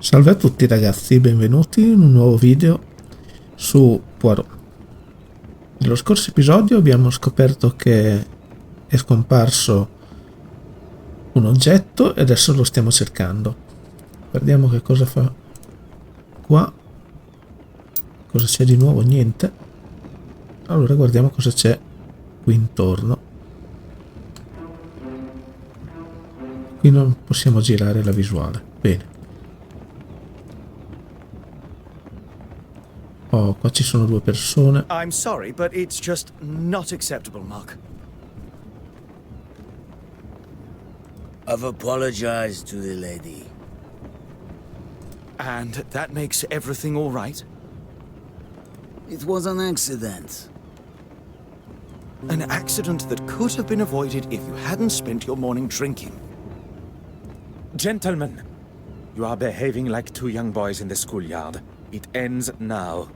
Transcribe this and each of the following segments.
Salve a tutti ragazzi, benvenuti in un nuovo video su Poirot. Nello scorso episodio abbiamo scoperto che è scomparso un oggetto e adesso lo stiamo cercando. Guardiamo che cosa fa qua. Cosa c'è di nuovo? Niente. Allora guardiamo cosa c'è qui intorno. Qui non possiamo girare la visuale. Bene. Oh, qua ci sono due persone. I'm sorry, but it's just not acceptable, Mark. I've apologized to the lady. And that makes everything all right? It was an accident. An accident that could have been avoided if you hadn't spent your morning drinking. Gentlemen, you are behaving like two young boys in the schoolyard. It ends now.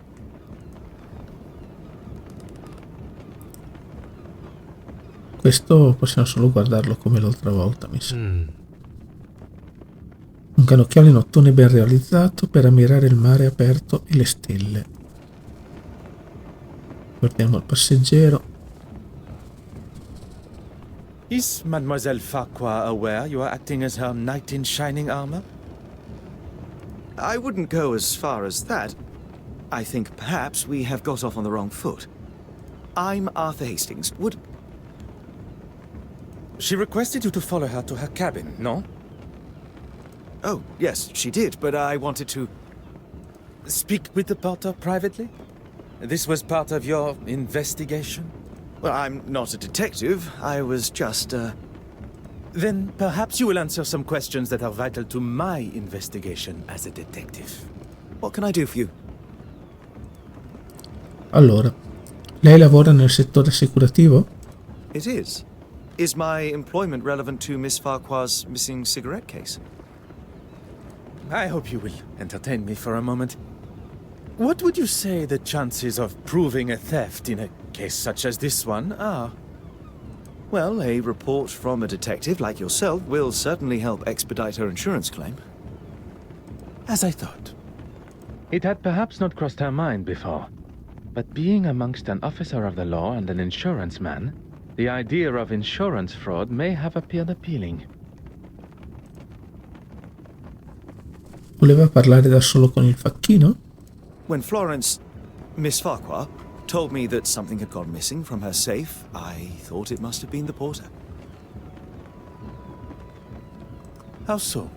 Questo possiamo solo guardarlo come l'altra volta, mi sa. Un cannocchiale notturno ben realizzato per ammirare il mare aperto e le stelle. Guardiamo il passeggero. Is Mademoiselle Farquhar aware you are acting as her knight in shining armor? I wouldn't go as far as that. I think perhaps we have got off on the wrong foot. I'm Arthur Hastings. Would... She requested you to follow her to her cabin, no? Oh, yes, she did, but I wanted to... Speak with the porter privately? This was part of your investigation? Well, I'm not a detective. I was just, Then perhaps you will answer some questions that are vital to my investigation as a detective. What can I do for you? Allora, lei lavora nel settore assicurativo? It is. Is my employment relevant to Miss Farquhar's missing cigarette case? I hope you will entertain me for a moment. What would you say the chances of proving a theft in a case such as this one are? Well, a report from a detective like yourself will certainly help expedite her insurance claim. As I thought. It had perhaps not crossed her mind before, but being amongst an officer of the law and an insurance man, the idea of insurance fraud may have appeared appealing. Voleva parlare da solo con il facchino? When Florence, Miss Farquhar, told me that something had gone missing from her safe, I thought it must have been the porter. How so?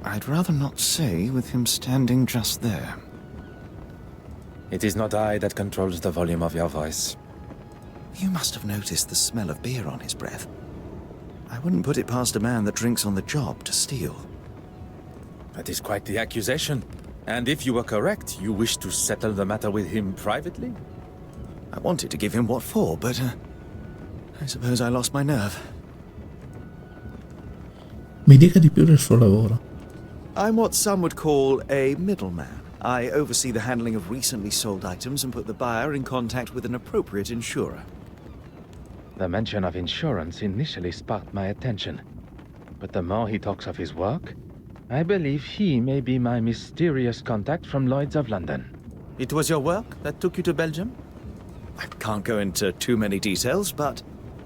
I'd rather not say with him standing just there. It is not I that controls the volume of your voice. You must have noticed the smell of beer on his breath. I wouldn't put it past a man that drinks on the job to steal. That is quite the accusation. And if you were correct, you wish to settle the matter with him privately? I wanted to give him what for, but I suppose I lost my nerve. Mi dica di più del suo lavoro. I'm what some would call a middleman. I oversee the handling of recently sold items and put the buyer in contact with an appropriate insurer. The mention of insurance initially sparked my attention. But the more he talks of his work, I believe he may be my mysterious contact from Lloyd's of London. It was your work that took you to Belgium? I can't go into too many details, but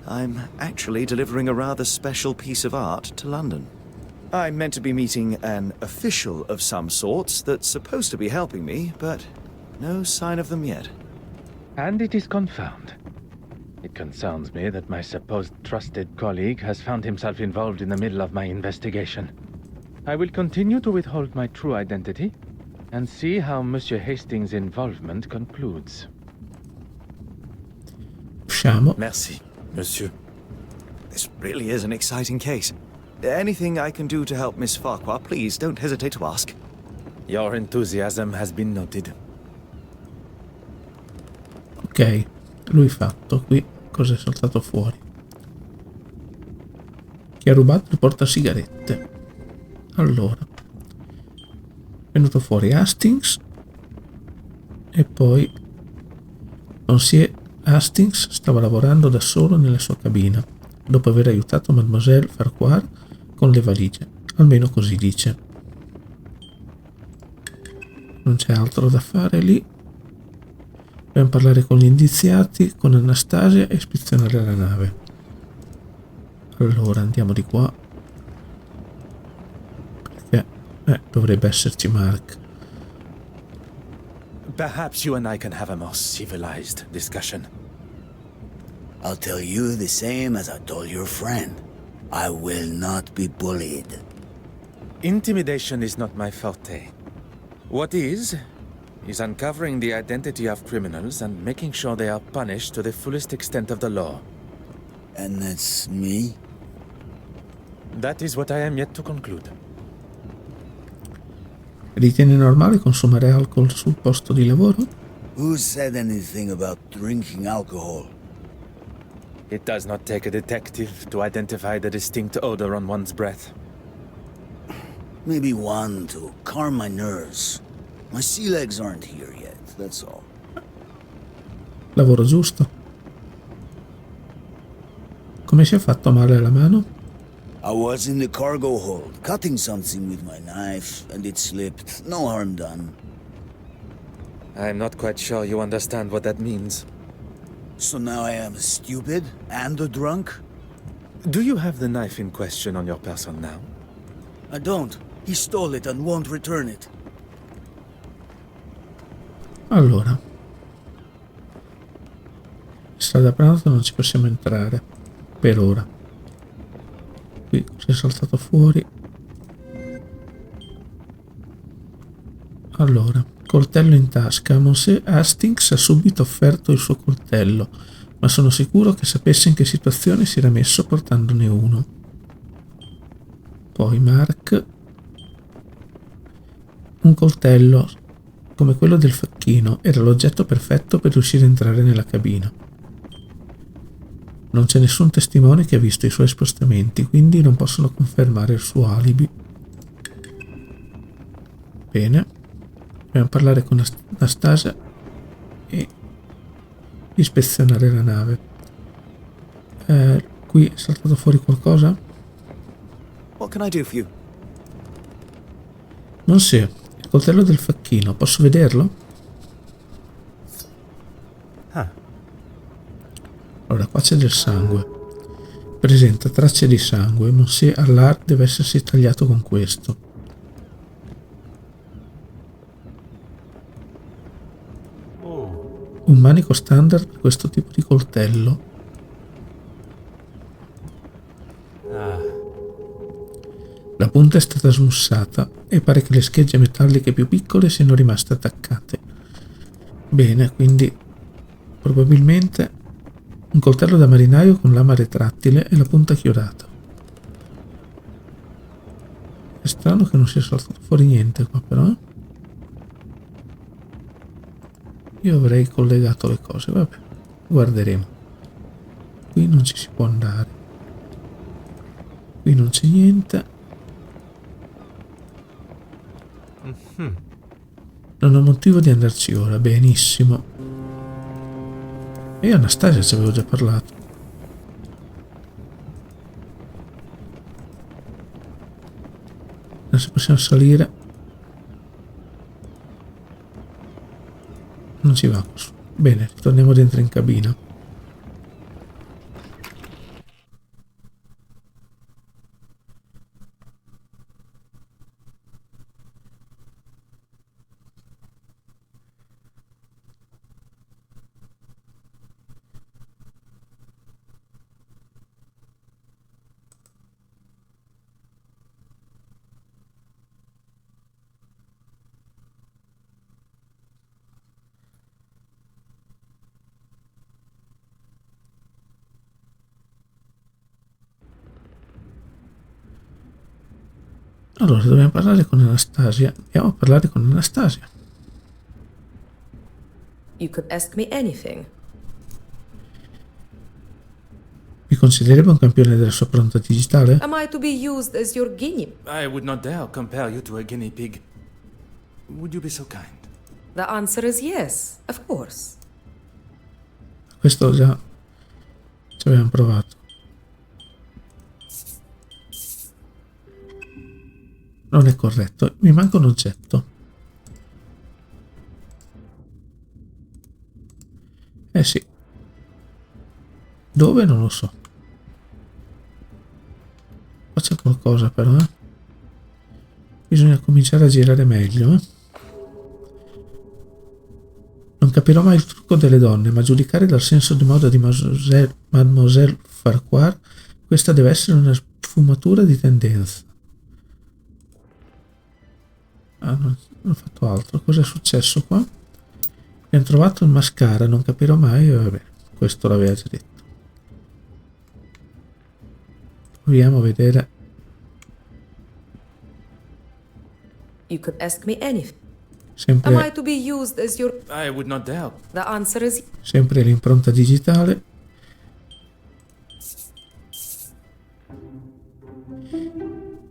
I'm actually delivering a rather special piece of art to London. I'm meant to be meeting an official of some sorts that's supposed to be helping me, but no sign of them yet. And it is confirmed. It concerns me that my supposed trusted colleague has found himself involved in the middle of my investigation. I will continue to withhold my true identity and see how Monsieur Hastings' involvement concludes. Usciamo. Merci, monsieur. This really is an exciting case. Anything I can do to help Miss Farquhar, please don't hesitate to ask. Your enthusiasm has been noted. Ok, lui fatto. Qui cosa è saltato fuori? Chi ha rubato il portasigarette? Allora, è venuto fuori Hastings e poi Hastings stava lavorando da solo nella sua cabina dopo aver aiutato Mademoiselle Farquhar con le valigie. Almeno così dice. Non c'è altro da fare lì. Dobbiamo parlare con gli indiziati, con Anastasia e ispezionare la nave. Allora andiamo di qua. Perché dovrebbe esserci Mark. Perhaps you and I can have a more civilized discussion. I'll tell you the same as I told your friend. I will not be bullied. Intimidation is not my forte. What is uncovering the identity of criminals and making sure they are punished to the fullest extent of the law. And that's me? That is what I am yet to conclude. Ritieni normale consumare alcol sul posto di lavoro? Who said anything about drinking alcohol? It does not take a detective to identify the distinct odor on one's breath. Maybe one to calm my nerves. My sea legs aren't here yet, that's all. Lavoro giusto. Come si è fatto male alla mano? I was in the cargo hold, cutting something with my knife, and it slipped. No harm done. I'm not quite sure you understand what that means. So now I am stupid and a drunk? Do you have the knife in question on your person now? I don't. He stole it and won't return it. Allora, in strada pranzo non ci possiamo entrare per ora. Qui si è saltato fuori. Allora, coltello in tasca. Monsieur Hastings ha subito offerto il suo coltello, ma sono sicuro che sapesse in che situazione si era messo portandone uno. Poi Mark. Un coltello come quello del facchino era l'oggetto perfetto per riuscire a entrare nella cabina. Non c'è nessun testimone che ha visto i suoi spostamenti, quindi non possono confermare il suo alibi. Bene, dobbiamo parlare con Anastasia e ispezionare la nave. Qui è saltato fuori qualcosa? What can I do for you? Non si. Il coltello del facchino, posso vederlo? Allora, qua c'è del sangue. Presenta tracce di sangue. Monsieur Allard deve essersi tagliato con questo. Un manico standard per questo tipo di coltello. La punta è stata smussata e pare che le schegge metalliche più piccole siano rimaste attaccate. Bene, quindi probabilmente un coltello da marinaio con lama retrattile e la punta chiodata. È strano che non sia saltato fuori niente qua, però. Io avrei collegato le cose, vabbè, guarderemo. Qui non ci si può andare. Qui non c'è niente. Non ho motivo di andarci ora, benissimo. E Anastasia ci avevo già parlato. Adesso possiamo salire. Non ci va qua su. Bene, torniamo dentro in cabina. Allora, dobbiamo parlare con Anastasia. Andiamo a parlare con Anastasia. You could ask me anything. Mi considererebbe un campione della sua pronta digitale? Am I to be used as your guinea? I would not dare compare you to a guinea pig. Would you be so kind? The answer is yes, of course. Questo già ci abbiamo provato. Non è corretto. Mi manca un oggetto. Eh sì. Dove? Non lo so. Qua c'è qualcosa però, eh. Bisogna cominciare a girare meglio, eh. Non capirò mai il trucco delle donne, ma a giudicare dal senso di moda di Mademoiselle Farquhar, questa deve essere una sfumatura di tendenza. Ah, non ho fatto altro. Cos'è successo qua? Abbiamo trovato il mascara, non capirò mai. Vabbè, questo l'aveva già detto. Proviamo a vedere. You could ask me anything. Am I Sempre, to be used as your... I would not doubt. The answer is... sempre l'impronta digitale.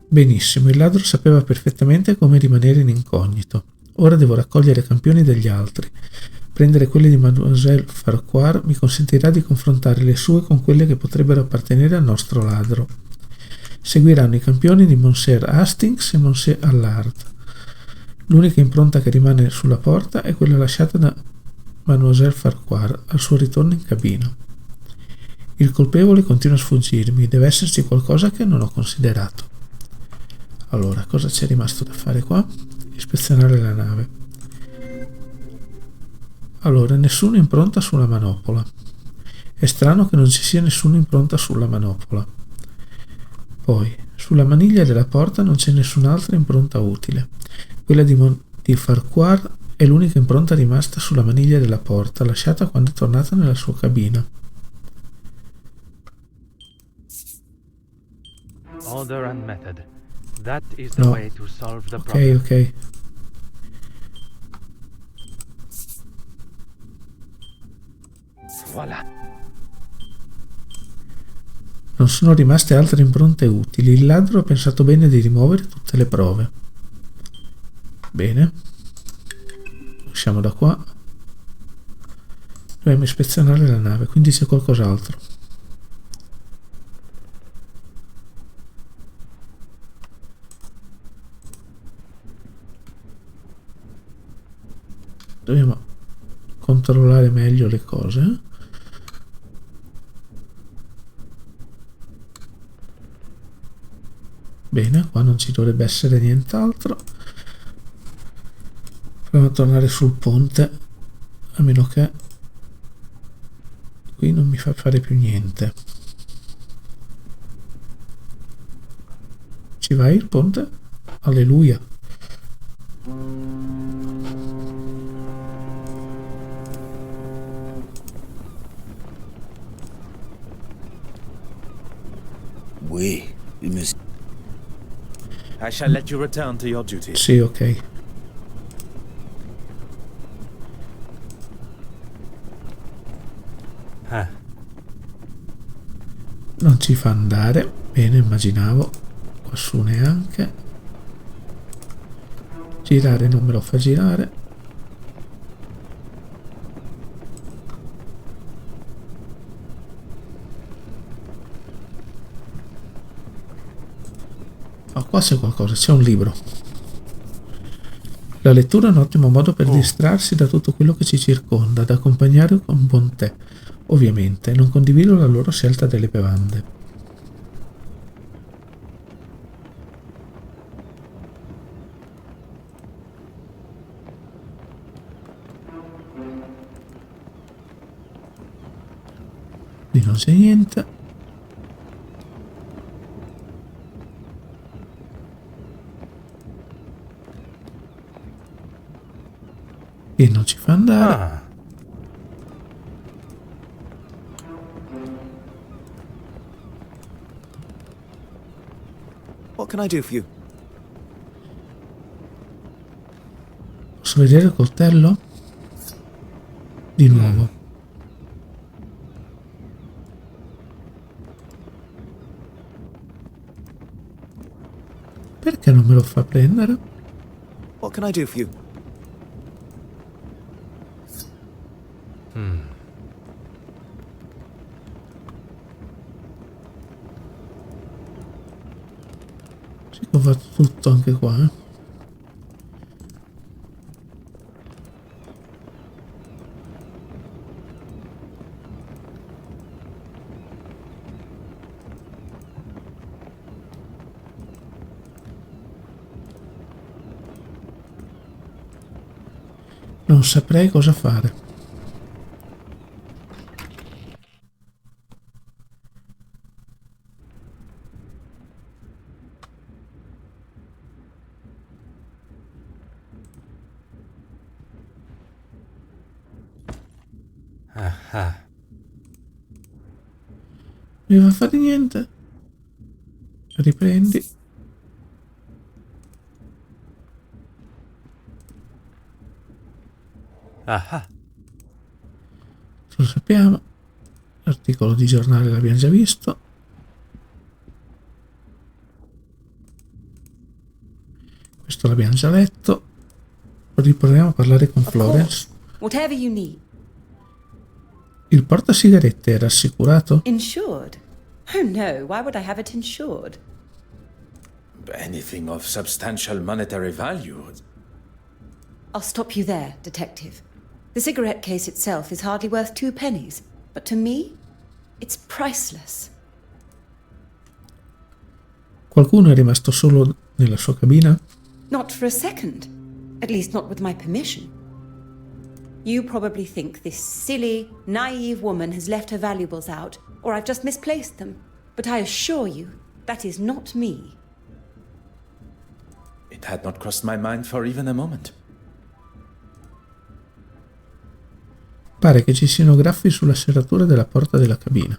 Benissimo, il ladro sapeva perfettamente come rimanere in incognito. Ora devo raccogliere campioni degli altri. Prendere quelli di Mademoiselle Farquhar mi consentirà di confrontare le sue con quelle che potrebbero appartenere al nostro ladro. Seguiranno i campioni di Monsieur Hastings e Monsieur Allard. L'unica impronta che rimane sulla porta è quella lasciata da Mademoiselle Farquhar al suo ritorno in cabina. Il colpevole continua a sfuggirmi, deve esserci qualcosa che non ho considerato. Allora, cosa c'è rimasto da fare qua? Ispezionare la nave. Allora, nessuna impronta sulla manopola. È strano che non ci sia nessuna impronta sulla manopola. Poi, sulla maniglia della porta non c'è nessun'altra impronta utile. Quella di Farquhar è l'unica impronta rimasta sulla maniglia della porta, lasciata quando è tornata nella sua cabina. Order and method. That is the No. way to solve the problem. Ok. Voilà. Non sono rimaste altre impronte utili. Il ladro ha pensato bene di rimuovere tutte le prove. Bene. Usciamo da qua. Dobbiamo ispezionare la nave, quindi c'è qualcos'altro. Dobbiamo controllare meglio le cose. Bene, qua non ci dovrebbe essere nient'altro. Proviamo a tornare sul ponte, a meno che qui non mi fa fare più niente. Ci vai il ponte? Alleluia. Oui, il me... I shall let you return to your duties. Sì, ok. Non ci fa andare. Bene, immaginavo. Quassù neanche. Girare non me lo fa girare. Oh, qua c'è qualcosa, c'è un libro. La lettura è un ottimo modo per distrarsi da tutto quello che ci circonda, da accompagnare con bontà. Ovviamente, non condivido la loro scelta delle bevande. Lì non c'è niente. E non ci fa andare. What can I do for you? Posso vedere il coltello? Di nuovo. Perché non me lo fa prendere? What can I do for you? Ho fatto tutto anche qua, eh. Non saprei cosa fare. Non va a fare niente. Riprendi. Lo sappiamo. L'articolo di giornale l'abbiamo già visto. Questo l'abbiamo già letto. Riproviamo a parlare con Of Florence. course. Whatever you need. Il portasigarette era assicurato? Insured? Oh no, why would I have it insured? Anything of substantial monetary value. I'll stop you there, Detective. The cigarette case itself is hardly worth 2 pennies, but to me, it's priceless. Qualcuno è rimasto solo nella sua cabina? Not for a second. At least not with my permission. You probably think this silly, naive woman has left her valuables out, or I've just misplaced them. But I assure you, that is not me. It had not crossed my mind for even a moment. Pare che ci siano graffi sulla serratura della porta della cabina.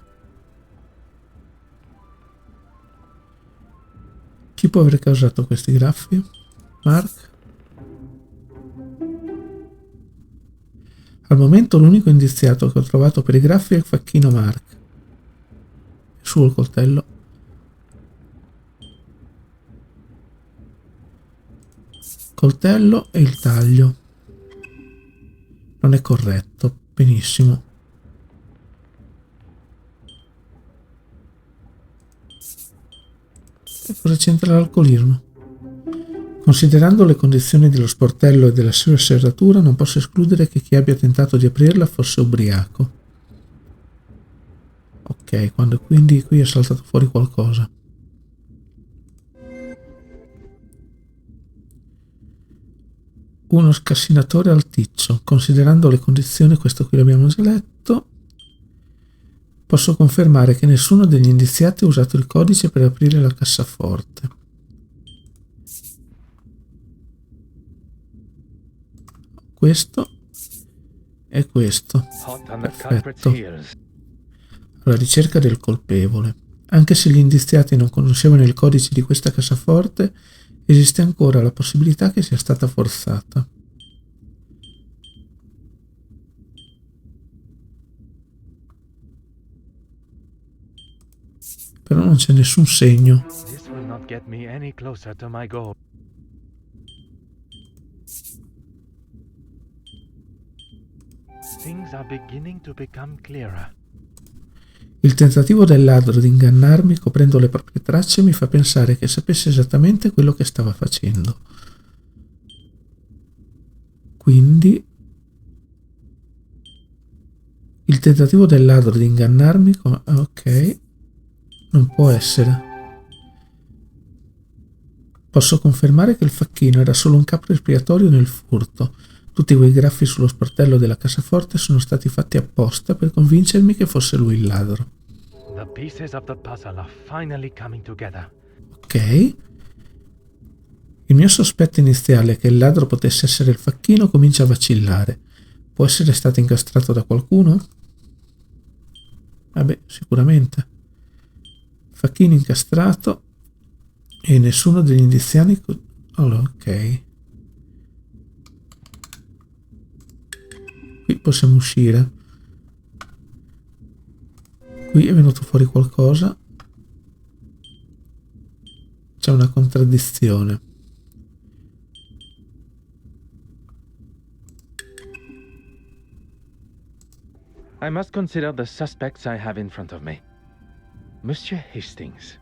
Chi può aver causato questi graffi? Mark? Al momento l'unico indiziato che ho trovato per i graffi è il facchino Mark. Su il coltello. Coltello e il taglio. Non è corretto. Benissimo. E cosa c'entra l'alcolismo? Considerando le condizioni dello sportello e della sua serratura, non posso escludere che chi abbia tentato di aprirla fosse ubriaco. Ok, quindi qui è saltato fuori qualcosa. Uno scassinatore alticcio. Considerando le condizioni, questo qui l'abbiamo già letto, posso confermare che nessuno degli indiziati ha usato il codice per aprire la cassaforte. Questo e questo. Perfetto. Alla ricerca del colpevole. Anche se gli indiziati non conoscevano il codice di questa cassaforte, esiste ancora la possibilità che sia stata forzata. Però non c'è nessun segno. This will not get me any closer to my goal. Things are beginning to become clearer. Il tentativo del ladro di ingannarmi coprendo le proprie tracce mi fa pensare che sapesse esattamente quello che stava facendo. Quindi il tentativo del ladro di ingannarmi ok, non può essere. Posso confermare che il facchino era solo un capro espiatorio nel furto. Tutti quei graffi sullo sportello della cassaforte sono stati fatti apposta per convincermi che fosse lui il ladro. The pieces of the puzzle are finally coming together. Ok. Il mio sospetto iniziale che il ladro potesse essere il facchino comincia a vacillare. Può essere stato incastrato da qualcuno? Vabbè, sicuramente. Facchino incastrato e nessuno degli indiziati... Allora, ok. Qui possiamo uscire. Qui è venuto fuori qualcosa. C'è una contraddizione. I must consider the suspects I have in front of me. Monsieur Hastings.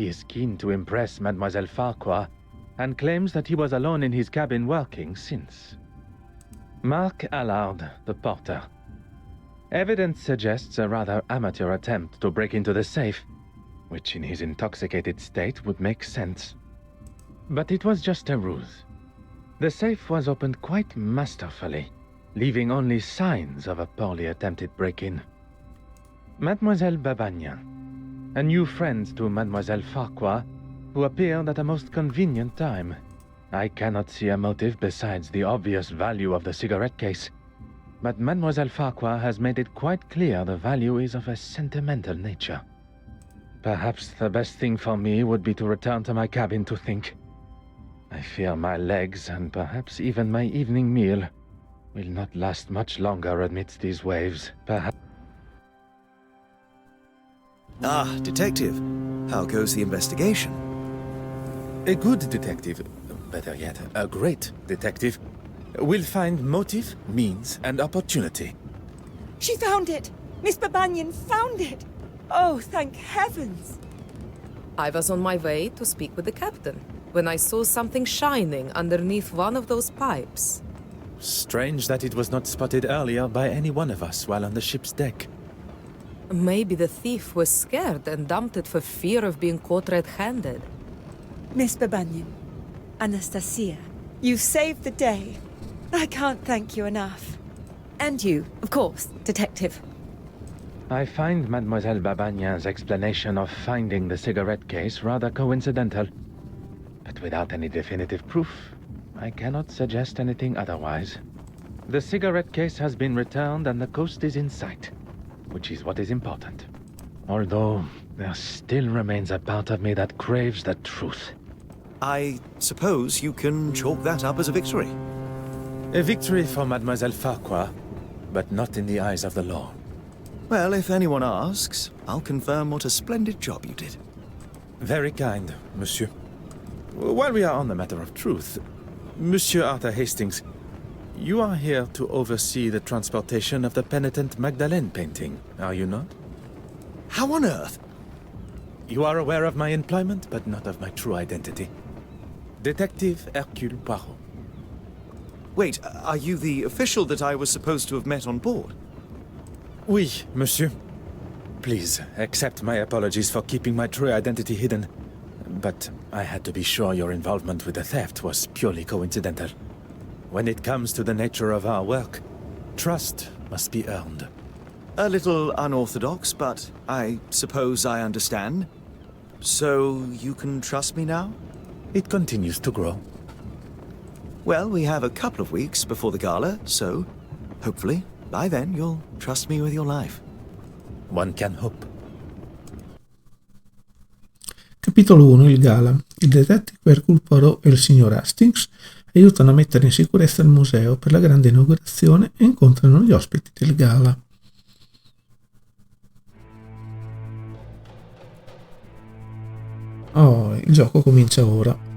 He is keen to impress Mademoiselle Farquhar and claims that he was alone in his cabin working since. Mark Allard, the porter. Evidence suggests a rather amateur attempt to break into the safe, which in his intoxicated state would make sense. But it was just a ruse. The safe was opened quite masterfully, leaving only signs of a poorly attempted break-in. Mademoiselle Babagnan, a new friend to Mademoiselle Farquhar, who appeared at a most convenient time. I cannot see a motive besides the obvious value of the cigarette case, but Mademoiselle Farquhar has made it quite clear the value is of a sentimental nature. Perhaps the best thing for me would be to return to my cabin to think. I fear my legs, and perhaps even my evening meal, will not last much longer amidst these waves. Perhaps... Ah, detective. How goes the investigation? A good detective, better yet, a great detective, will find motive, means, and opportunity. She found it! Miss Babagnan found it! Oh, thank heavens! I was on my way to speak with the captain when I saw something shining underneath one of those pipes. Strange that it was not spotted earlier by any one of us while on the ship's deck. Maybe the thief was scared and dumped it for fear of being caught red-handed. Miss Babagnan, Anastasia, you saved the day. I can't thank you enough. And you, of course, detective. I find Mademoiselle Babagnan's explanation of finding the cigarette case rather coincidental. But without any definitive proof, I cannot suggest anything otherwise. The cigarette case has been returned and the coast is in sight, which is what is important. Although, there still remains a part of me that craves the truth. I suppose you can chalk that up as a victory. A victory for Mademoiselle Farquhar, but not in the eyes of the law. Well, if anyone asks, I'll confirm what a splendid job you did. Very kind, monsieur. While we are on the matter of truth, Monsieur Arthur Hastings, you are here to oversee the transportation of the penitent Magdalene painting, are you not? How on earth? You are aware of my employment, but not of my true identity. Detective Hercule Poirot. Wait, are you the official that I was supposed to have met on board? Oui, monsieur. Please, accept my apologies for keeping my true identity hidden. But I had to be sure your involvement with the theft was purely coincidental. When it comes to the nature of our work, trust must be earned. A little unorthodox, but I suppose I understand. So you can trust me now? It continues to grow. Well, we have a couple of weeks before the gala, so hopefully by then you'll trust me with your life. One can hope. Capitolo 1. Il gala. Il detective Hercule Poirot e il signor Hastings aiutano a mettere in sicurezza il museo per la grande inaugurazione e incontrano gli ospiti del gala. Oh, il gioco comincia ora.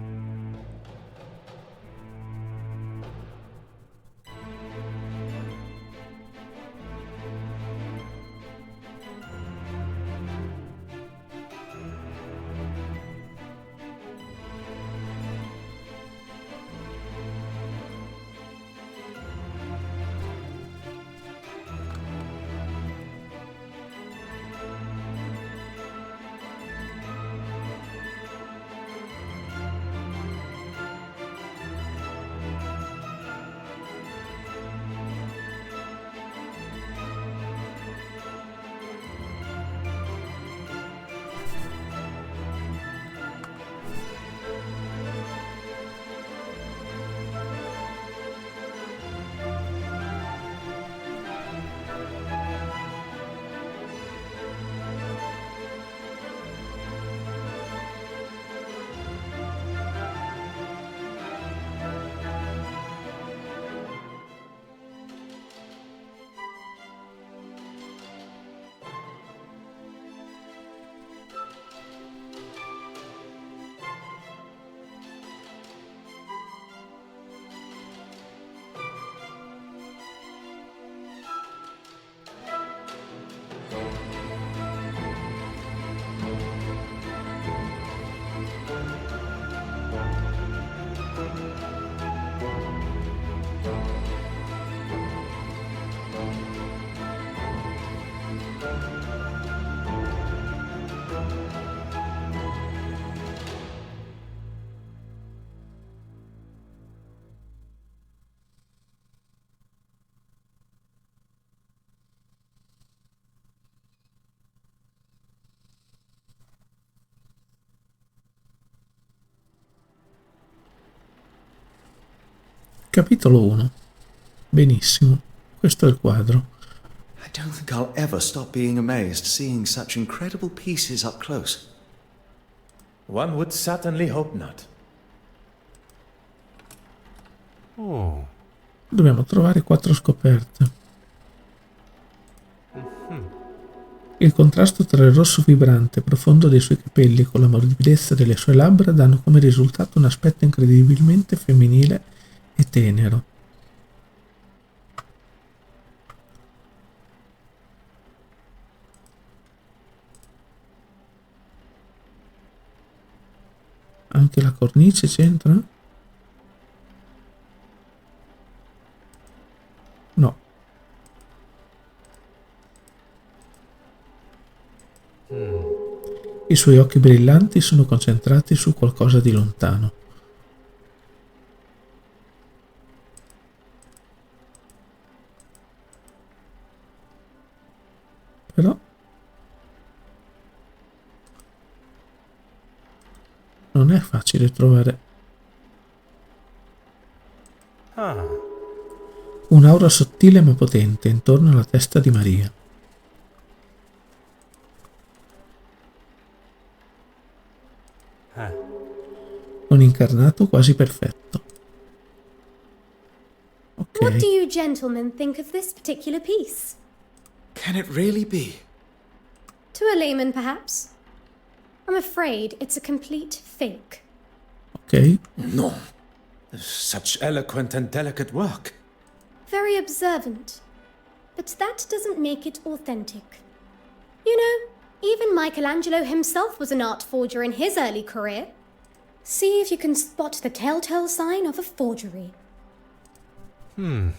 Capitolo 1. Benissimo, questo è il quadro. I don't think I'll ever stop being amazed seeing such incredible pieces up close. One would certainly hope not. Dobbiamo trovare 4 scoperte. Il contrasto tra il rosso vibrante e profondo dei suoi capelli con la morbidezza delle sue labbra danno come risultato un aspetto incredibilmente femminile e tenero. Anche la cornice c'entra? No. I suoi occhi brillanti sono concentrati su qualcosa di lontano. Però non è facile trovare un'aura sottile ma potente intorno alla testa di Maria. Un incarnato quasi perfetto. Ok. What do you gentlemen think of this particular piece? Can it really be? To a layman, perhaps. I'm afraid it's a complete fake. Ok. No. Such eloquent and delicate work. Very observant. But that doesn't make it authentic. You know, even Michelangelo himself was an art forger in his early career. See if you can spot the telltale sign of a forgery. Quindi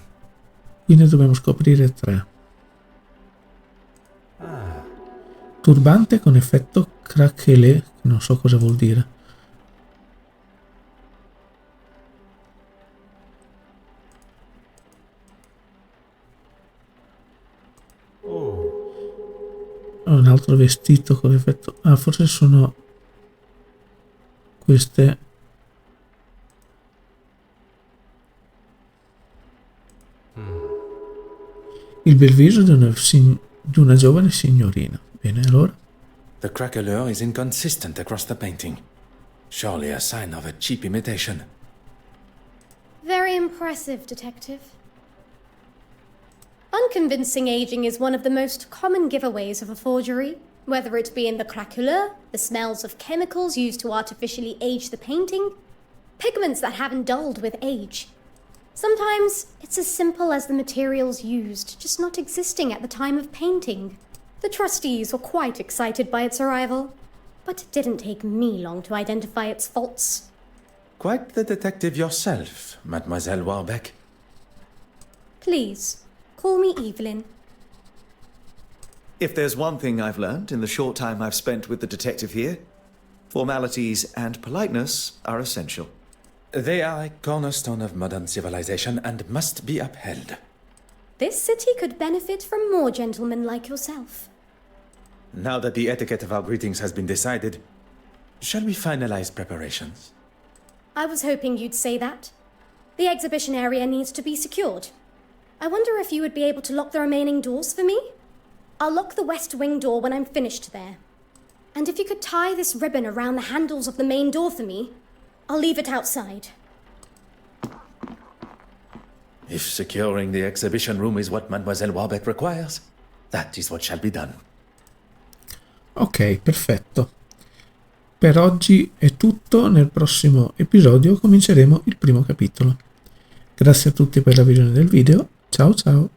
dobbiamo scoprire 3. Turbante con effetto craquelé, che non so cosa vuol dire. Un altro vestito con effetto... Ah, forse sono queste... Il bel viso di una giovane signorina. Bene, allora. The craquelure is inconsistent across the painting. Surely a sign of a cheap imitation. Very impressive, Detective. Unconvincing aging is one of the most common giveaways of a forgery, whether it be in the craquelure, the smells of chemicals used to artificially age the painting, pigments that haven't dulled with age. Sometimes it's as simple as the materials used just not existing at the time of painting. The trustees were quite excited by its arrival, but it didn't take me long to identify its faults. Quite the detective yourself, Mademoiselle Warbeck. Please, call me Evelyn. If there's one thing I've learned in the short time I've spent with the detective here, formalities and politeness are essential. They are a cornerstone of modern civilization and must be upheld. This city could benefit from more gentlemen like yourself. Now that the etiquette of our greetings has been decided, shall we finalize preparations? I was hoping you'd say that. The exhibition area needs to be secured. I wonder if you would be able to lock the remaining doors for me? I'll lock the west wing door when I'm finished there. And if you could tie this ribbon around the handles of the main door for me, I'll leave it outside. If securing the exhibition room is what Mademoiselle Warbeck requires, that is what shall be done. Ok, perfetto. Per oggi è tutto, nel prossimo episodio cominceremo il primo capitolo. Grazie a tutti per la visione del video, ciao ciao!